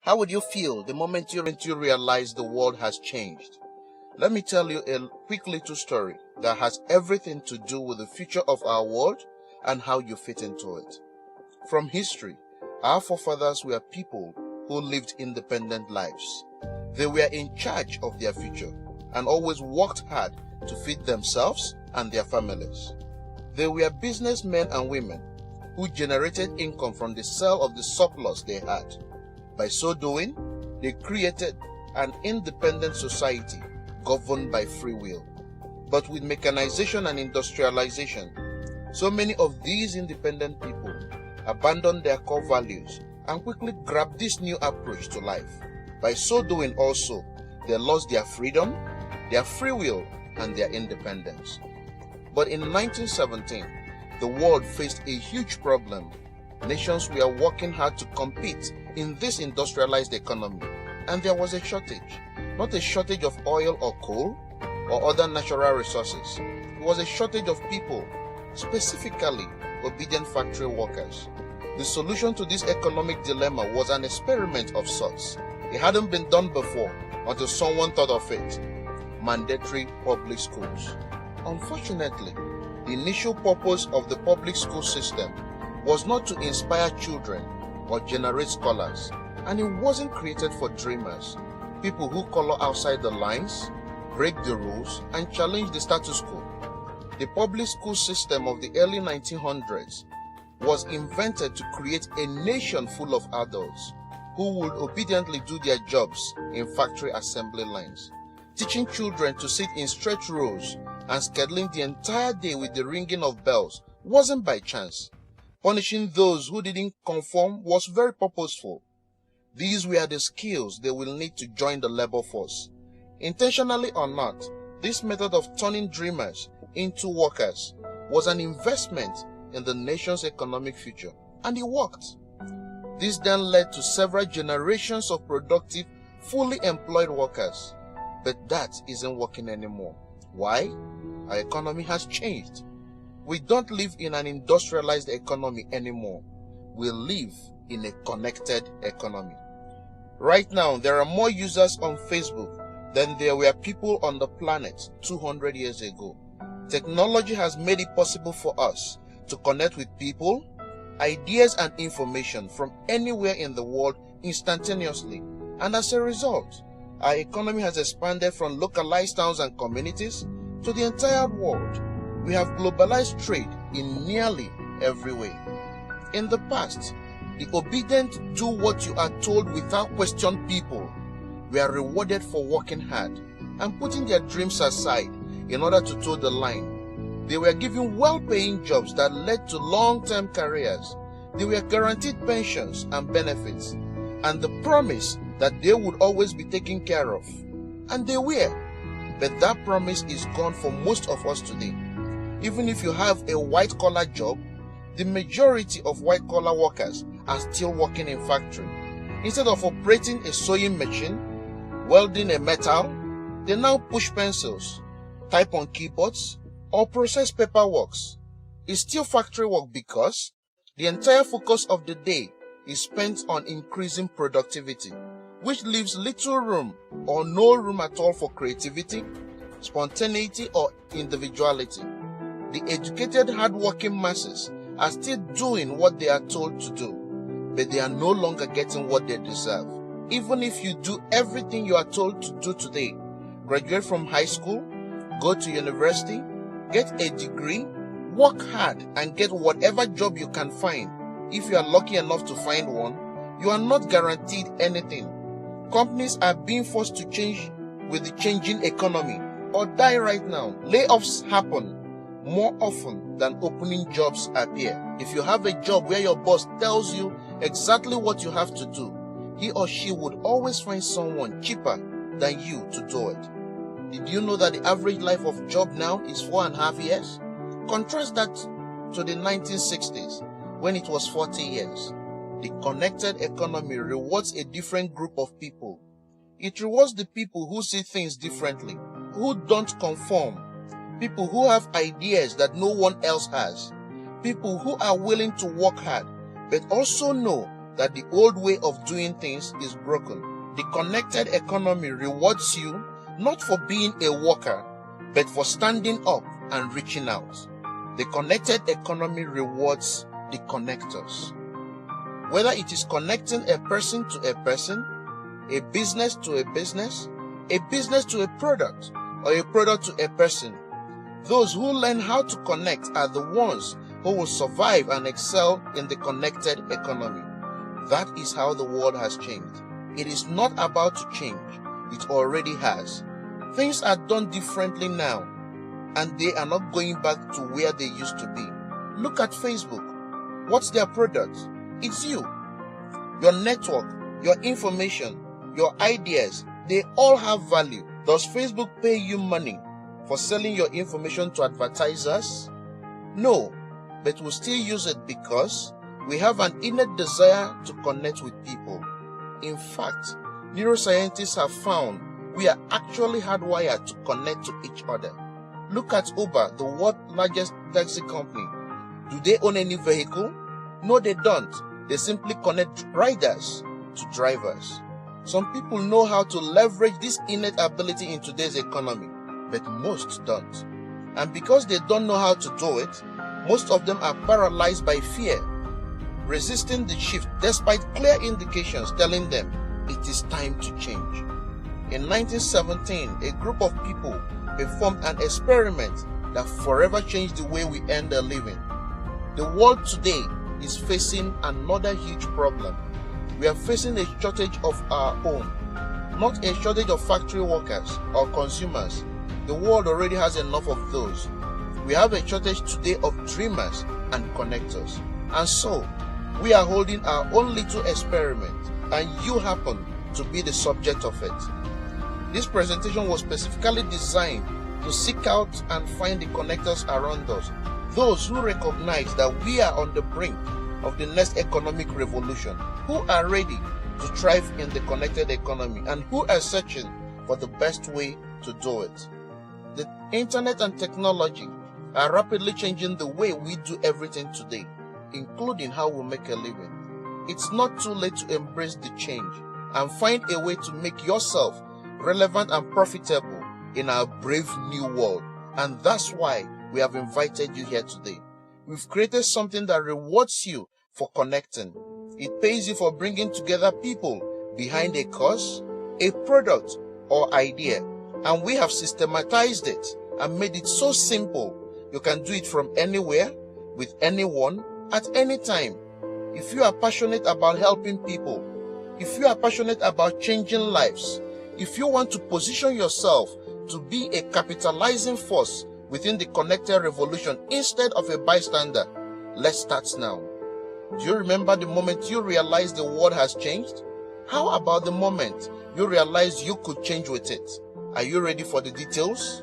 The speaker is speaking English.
How would you feel the moment you realize the world has changed? Let me tell you a quick little story that has everything to do with the future of our world and how you fit into it. From history, our forefathers were people who lived independent lives. They were in charge of their future and always worked hard to feed themselves and their families. They were businessmen and women who generated income from the sale of the surplus they had. By so doing, they created an independent society governed by free will. But with mechanization and industrialization, so many of these independent people abandoned their core values and quickly grabbed this new approach to life. By so doing also, they lost their freedom, their free will, and their independence. But in 1917, the world faced a huge problem. Nations were working hard to compete in this industrialized economy, and there was a shortage. Not a shortage of oil or coal or other natural resources. It was a shortage of people, specifically obedient factory workers. The solution to this economic dilemma was an experiment of sorts. It hadn't been done before until someone thought of it: mandatory public schools. Unfortunately, the initial purpose of the public school system was not to inspire children or generate scholars, and it wasn't created for dreamers, people who color outside the lines, break the rules, and challenge the status quo. The public school system of the early 1900s was invented to create a nation full of adults who would obediently do their jobs in factory assembly lines. Teaching children to sit in straight rows and scheduling the entire day with the ringing of bells wasn't by chance. Punishing those who didn't conform was very purposeful. These were the skills they will need to join the labor force. Intentionally or not, this method of turning dreamers into workers was an investment in the nation's economic future, and it worked. This then led to several generations of productive, fully employed workers. But that isn't working anymore. Why? Our economy has changed. We don't live in an industrialized economy anymore. We live in a connected economy. Right now, there are more users on Facebook than there were people on the planet 200 years ago. Technology has made it possible for us to connect with people, ideas, and information from anywhere in the world instantaneously. And as a result, our economy has expanded from localized towns and communities to the entire world. We have globalized trade in nearly every way. In the past, the obedient do what you are told without question people were rewarded for working hard and putting their dreams aside in order to toe the line. They were given well-paying jobs that led to long-term careers. They were guaranteed pensions and benefits, and the promise that they would always be taken care of. And they were. But that promise is gone for most of us today. Even if you have a white-collar job, the majority of white-collar workers are still working in factory. Instead of operating a sewing machine, welding a metal, they now push pencils, type on keyboards, or process paperwork. It's still factory work because the entire focus of the day is spent on increasing productivity, which leaves little room or no room at all for creativity, spontaneity, or individuality. The educated, hard-working masses are still doing what they are told to do, but they are no longer getting what they deserve. Even if you do everything you are told to do today, graduate from high school, go to university, get a degree, work hard, and get whatever job you can find. If you are lucky enough to find one, you are not guaranteed anything. Companies are being forced to change with the changing economy or die right now. Layoffs happen more often than opening jobs appear. If you have a job where your boss tells you exactly what you have to do, he or she would always find someone cheaper than you to do it. Did you know that the average life of job now is 4.5 years? Contrast that to the 1960s when it was 40 years. The connected economy rewards a different group of people. It rewards the people who see things differently, who don't conform, people who have ideas that no one else has, people who are willing to work hard, but also know that the old way of doing things is broken. The connected economy rewards you not for being a worker, but for standing up and reaching out. The connected economy rewards the connectors. Whether it is connecting a person to a person, a business to a business to a product, or a product to a person, those who learn how to connect are the ones who will survive and excel in the connected economy. That is how the world has changed. It is not about to change. It already has. Things are done differently now, and they are not going back to where they used to be. Look at Facebook. What's their product? It's you. Your network, your information, your ideas, they all have value. Does Facebook pay you money for selling your information to advertisers? No, but we'll still use it because we have an innate desire to connect with people. In fact, neuroscientists have found we are actually hardwired to connect to each other. Look at Uber, the world's largest taxi company. Do they own any vehicle? No, they don't. They simply connect riders to drivers. Some people know how to leverage this innate ability in today's economy, but most don't. And because they don't know how to do it, most of them are paralyzed by fear, resisting the shift despite clear indications telling them it is time to change. In 1917, a group of people performed an experiment that forever changed the way we earn a living. The world today is facing another huge problem. We are facing a shortage of our own, not a shortage of factory workers or consumers. The world already has enough of those. We have a shortage today of dreamers and connectors. And so, we are holding our own little experiment, and you happen to be the subject of it. This presentation was specifically designed to seek out and find the connectors around us, those who recognize that we are on the brink of the next economic revolution, who are ready to thrive in the connected economy, and who are searching for the best way to do it. The internet and technology are rapidly changing the way we do everything today, including how we make a living. It's not too late to embrace the change and find a way to make yourself relevant and profitable in our brave new world. And that's why we have invited you here today. We've created something that rewards you for connecting. It pays you for bringing together people behind a cause, a product, or idea. And we have systematized it and made it so simple you can do it from anywhere, with anyone, at any time. If you are passionate about helping people, if you are passionate about changing lives, if you want to position yourself to be a capitalizing force within the connected revolution instead of a bystander, let's start now. Do you remember the moment you realized the world has changed? How about the moment you realized you could change with it? Are you ready for the details?